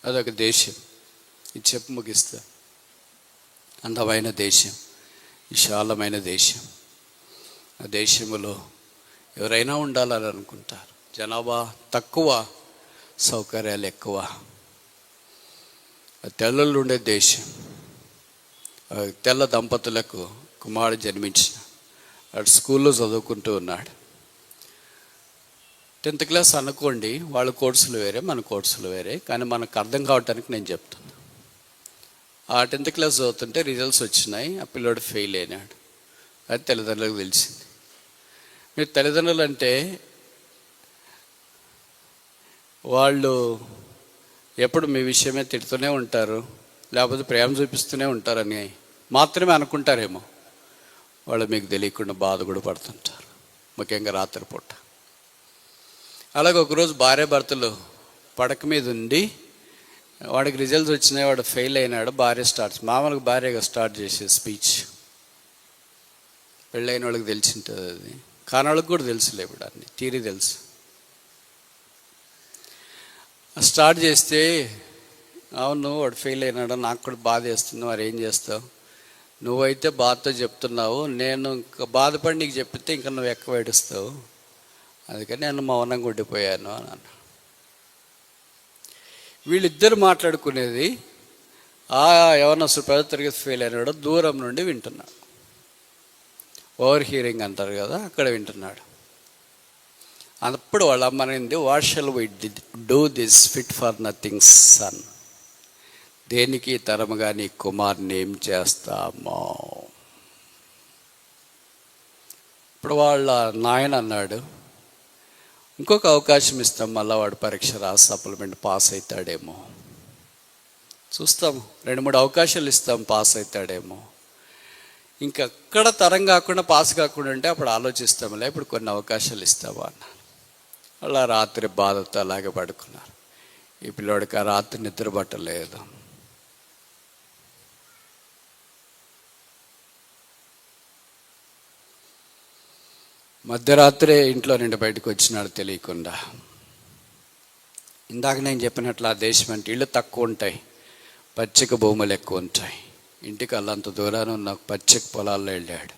అదొక దేశం. ఇది చెప్పు ముగిస్తా. అందమైన దేశం, విశాలమైన దేశం. ఆ దేశంలో ఎవరైనా ఉండాలని అనుకుంటారు. జనాభా తక్కువ, సౌకర్యాలు ఎక్కువ. తెల్లలు ఉండే దేశం. తెల్ల దంపతులకు కుమారుడు జన్మించిన వాడు స్కూల్లో చదువుకుంటూ ఉన్నాడు. 10th క్లాస్ అనుకోండి. వాళ్ళ కోర్సులు వేరే, మన కోర్సులు వేరే, కానీ మనకు అర్థం కావటానికి నేను చెప్తాను. ఆ 10th క్లాస్ చదువుతుంటే రిజల్ట్స్ వచ్చినాయి. ఆ పిల్లోడు ఫెయిల్ అయినాడు. అది తల్లిదండ్రులకు తెలిసింది. మీరు తల్లిదండ్రులు అంటే వాళ్ళు ఎప్పుడు మీ విషయమే తిడుతూనే ఉంటారు, లేకపోతే ప్రేమ చూపిస్తూనే ఉంటారని మాత్రమే అనుకుంటారేమో. వాళ్ళు మీకు తెలియకుండా బాధ కూడా పడుతుంటారు, ముఖ్యంగా రాత్రిపూట. అలాగే ఒకరోజు భార్య భర్తలు పడక మీద ఉండి వాడికి రిజల్ట్స్ వచ్చినాయి, వాడు ఫెయిల్ అయినాడు. భార్య మామూలుగా భార్యగా స్టార్ట్ చేసే స్పీచ్. పెళ్ళైన వాళ్ళకి తెలిసి ఉంటుంది అది, కానీ వాళ్ళకి కూడా తెలుసులే, ఇప్పుడు అన్ని తీరి తెలుసు. స్టార్ట్ చేస్తే, అవును వాడు ఫెయిల్ అయినాడు, నాకు కూడా బాధ వేస్తుంది, మరి ఏం చేస్తావు? నువ్వైతే బాధతో చెప్తున్నావు, నేను ఇంకా బాధపడి నీకు చెప్తే ఇంకా నువ్వు ఎక్కువ ఏడుస్తావు, అందుకని నేను మౌనంగా ఉండిపోయాను అని అన్నా. వీళ్ళిద్దరు మాట్లాడుకునేది ఎవరన్నా పెద్ద తరగతి ఫెయిల్ అయినాడో దూరం నుండి వింటున్నాడు. ఓవర్ హియరింగ్ అంటారు కదా, అక్కడ వింటున్నాడు. అప్పుడు వాళ్ళ అమ్మనింది, what shall we do this fit for nothing son. దేనికి తరముగా నీ కుమార్ని ఏం చేస్తామో. ఇప్పుడు వాళ్ళ నాయన అన్నాడు, ఇంకొక అవకాశం ఇస్తాం, మళ్ళీ వాడు పరీక్ష రాసి సప్లిమెంట్ పాస్ అవుతాడేమో చూస్తాము. 2-3 అవకాశాలు ఇస్తాం, పాస్ అవుతాడేమో. ఇంకెక్కడ తరం కాకుండా పాస్ కాకుండా ఉంటే అప్పుడు ఆలోచిస్తాములే, ఇప్పుడు కొన్ని అవకాశాలు ఇస్తామా అన్న. అలా రాత్రి బాధతో అలాగే పడుకున్నారు. ఈ పిల్లోడికి ఆ రాత్రి నిద్ర పట్టలేదు. మధ్యరాత్రే ఇంట్లో నుండి బయటకు వచ్చినాడు తెలియకుండా. ఇందాక నేను చెప్పినట్లు ఆ దేశం అంటే ఇళ్ళు తక్కువ ఉంటాయి, పచ్చిక భూములు ఎక్కువ ఉంటాయి. ఇంటికి అల్లంత దూరాన ఉన్న పచ్చిక పొలాల్లో వెళ్ళాడు.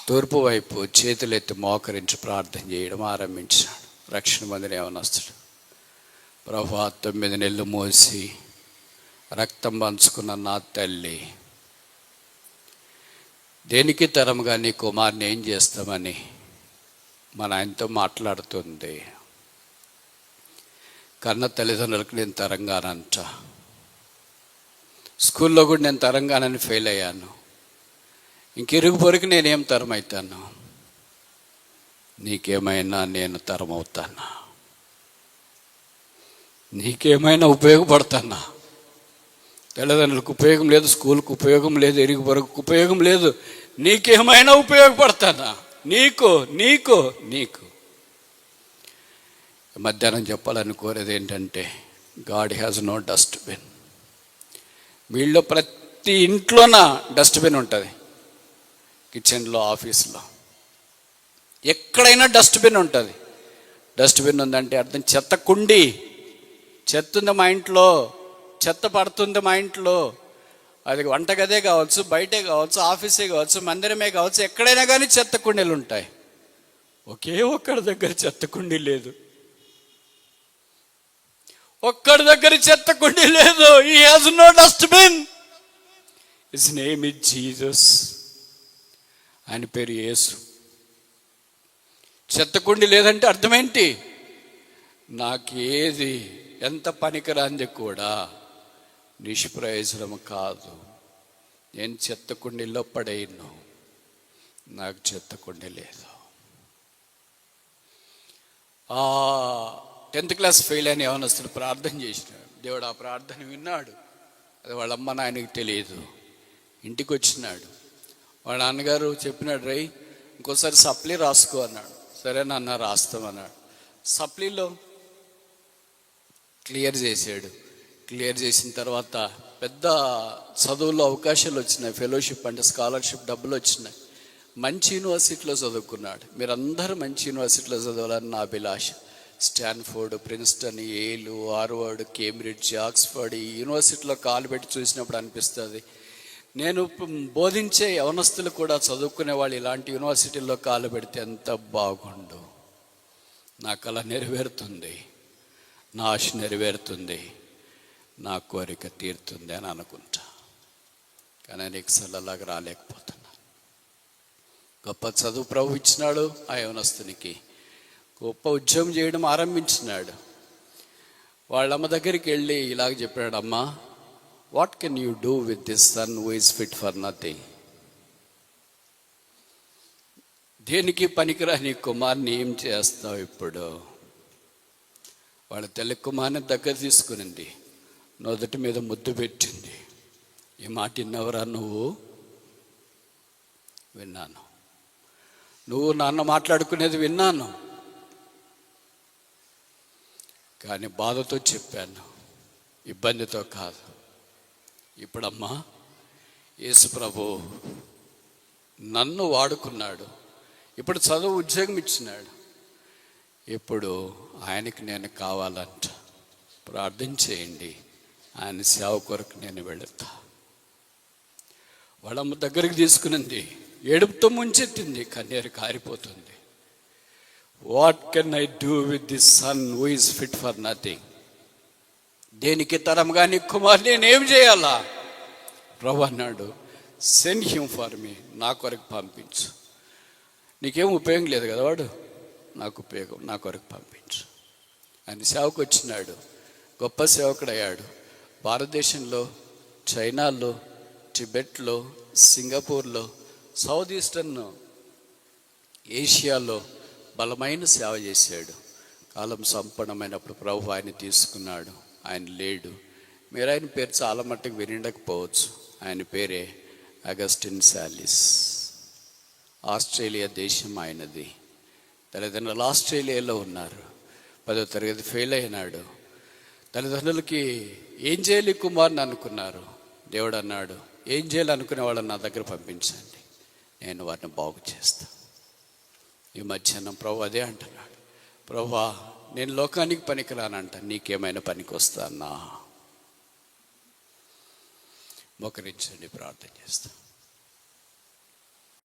తూర్పు వైపు చేతులెత్తి మోకరించి ప్రార్థన చేయడం ఆరంభించాడు. రక్షణ మందిని యవనస్తుడు, ప్రభువా 9 నెలలు మోసి రక్తం పంచుకున్న నా తల్లి, దేనికి తరముగా నీ కుమార్ని ఏం చేస్తామని మన ఆయనతో మాట్లాడుతుంది. కన్న తల్లిదండ్రులకు నేను తరంగానంట. స్కూల్లో కూడా నేను తరంగానని ఫెయిల్ అయ్యాను, ఇంకిరుగు పొరికి నేనేం తరం అవుతాను? నీకేమైనా నేను తరం అవుతానా? నీకేమైనా ఉపయోగపడతానా? తల్లిదండ్రులకు ఉపయోగం లేదు, స్కూల్కి ఉపయోగం లేదు, ఇరుగు పొరుగుకు ఉపయోగం లేదు, నీకేమైనా ఉపయోగపడతానా? నీకు నీకు నీకు మధ్యాహ్నం చెప్పాలని కోరేది ఏంటంటే, గాడ్ హ్యాజ్ నో డస్ట్బిన్. వీళ్ళు ప్రతి ఇంట్లోన డస్ట్బిన్ ఉంటుంది. కిచెన్లో, ఆఫీస్లో, ఎక్కడైనా డస్ట్బిన్ ఉంటుంది. డస్ట్బిన్ ఉందంటే అర్థం చెత్త కుండి. చెత్త ఉంది మా ఇంట్లో, చెత్త పడుతుంది మా ఇంట్లో. అది వంటగదే కావచ్చు, బయటే కావచ్చు, ఆఫీసే కావచ్చు, మందిరమే కావచ్చు, ఎక్కడైనా కానీ చెత్త కుండీలు ఉంటాయి. ఒకే ఒక్కడి దగ్గర చెత్త కుండీ లేదు. ఒక్కడి దగ్గర చెత్త కుండీ లేదు. He has no dustbin. His name is Jesus. ఆయన పేరు యేసు. చెత్త కుండీ లేదంటే అర్థమేంటి? నాకేది ఎంత పనికిరాంది కూడా నిష్ప్రయోజనం కాదు. నేను చెత్త కుండీలో పడేయను, నాకు చెత్త కుండీ లేదు. 10th క్లాస్ ఫెయిల్ అని యవనస్తుడు ప్రార్థన చేసినాడు. దేవుడు ఆ ప్రార్థన విన్నాడు. అది వాళ్ళ అమ్మ నాయనకి తెలియదు. ఇంటికి వచ్చినాడు. వాళ్ళ నాన్నగారు చెప్పినాడు, రై ఇంకోసారి సప్లీ రాసుకో అన్నాడు. సరే నాన్న రాస్తామన్నాడు. సప్లీలో క్లియర్ చేశాడు. క్లియర్ చేసిన తర్వాత పెద్ద చదువుల్లో అవకాశాలు వచ్చినాయి, ఫెలోషిప్ అంటే స్కాలర్షిప్ డబ్బులు వచ్చినాయి. మంచి యూనివర్సిటీలో చదువుకున్నాడు. మీరందరూ మంచి యూనివర్సిటీలో చదవాలని నా అభిలాష. స్టాన్ఫోర్డ్, ప్రిన్స్టన్, ఏలు, హార్వర్డ్, కేంబ్రిడ్జ్, ఆక్స్ఫర్డ్ ఈ యూనివర్సిటీలో కాలు పెట్టి చూసినప్పుడు అనిపిస్తుంది, నేను బోధించే యవనస్తులు కూడా చదువుకునే వాళ్ళు ఇలాంటి యూనివర్సిటీల్లో కాలు పెడితే ఎంత బాగుండు. నా కళ నెరవేరుతుంది, నా ఆశ నెరవేరుతుంది, నా కోరిక తీరుతుంది అని అనుకుంటా. కానీ నీకు అలాగా రాలేకపోతున్నా. గొప్ప చదువు ప్రభు ఇచ్చినాడు ఆ యవనస్తునికి, గొప్ప ఉద్యోగం చేయడం ఆరంభించినాడు. వాళ్ళమ్మ దగ్గరికి వెళ్ళి ఇలాగ చెప్పాడు, అమ్మా, what can you do with this son who is fit for nothing? దేనికి పనికిరాని కుమార్ని ఏం చేస్తావు ఇప్పుడు? వాళ్ళ తల్లి కుమార్ని దగ్గర తీసుకునింది, నొదటి మీద ముద్దు పెట్టింది. ఈ మాట విన్నవరా నువ్వు? విన్నాను. నువ్వు నాన్న మాట్లాడుకునేది విన్నాను, కానీ బాధతో చెప్పాను, ఇబ్బందితో కాదు. ఇప్పుడమ్మా యేసు ప్రభు నన్ను వాడుకున్నాడు, ఇప్పుడు చదువు ఉద్యోగం ఇచ్చినాడు, ఇప్పుడు ఆయనకి నేను కావాలంట. ప్రార్థన చేయండి, ఆయన సేవ కొరకు నేను వెళుతా. వాళ్ళమ్మ దగ్గరికి తీసుకునింది, ఏడుపుతో ముంచెత్తింది, కన్నీరు కారిపోతుంది. What can I do with this son who is fit for nothing? దేనికి తరం కానీ కుమార్ నేనేం చేయాలా? ప్రభు అన్నాడు, సెండ్ హిమ్ ఫర్ మీ, నా కొరకు పంపించు. నీకేం ఉపయోగం లేదు కదా వాడు, నాకు ఉపయోగం, నా కొరకు పంపించు. ఆయన సేవకు వచ్చినాడు, గొప్ప సేవకుడయ్యాడు. భారతదేశంలో, చైనాలో, టిబెట్లో, సింగపూర్లో, సౌత్ ఈస్టర్న్ ఏషియాలో బలమైన సేవ చేశాడు. కాలం సంపన్నమైనప్పుడు ప్రభు ఆయన తీసుకున్నాడు. ఆయన లేడు. మీరు ఆయన పేరు చాలా మట్టుకు వినడకపోవచ్చు. ఆయన పేరే అగస్టిన్ సాలిస్. ఆస్ట్రేలియా దేశం ఆయనది. తల్లిదండ్రులు ఆస్ట్రేలియాలో ఉన్నారు. 10వ తరగతి ఫెయిల్ అయినాడు. తల్లిదండ్రులకి ఏం చేయాలి కుమార్ని అనుకున్నారు. దేవుడు అన్నాడు, ఏం చేయాలి అనుకునే వాళ్ళని నా దగ్గర పంపించండి, నేను వారిని బాగు చేస్తాను. ఈ మధ్యాహ్నం ప్రభు అదే అంటున్నాడు, ప్రభువా నేను లోకానికి పనికిరానంట, నీకేమైనా పనికి వస్తానా? మోకరించండి, ప్రార్థన చేస్తాను.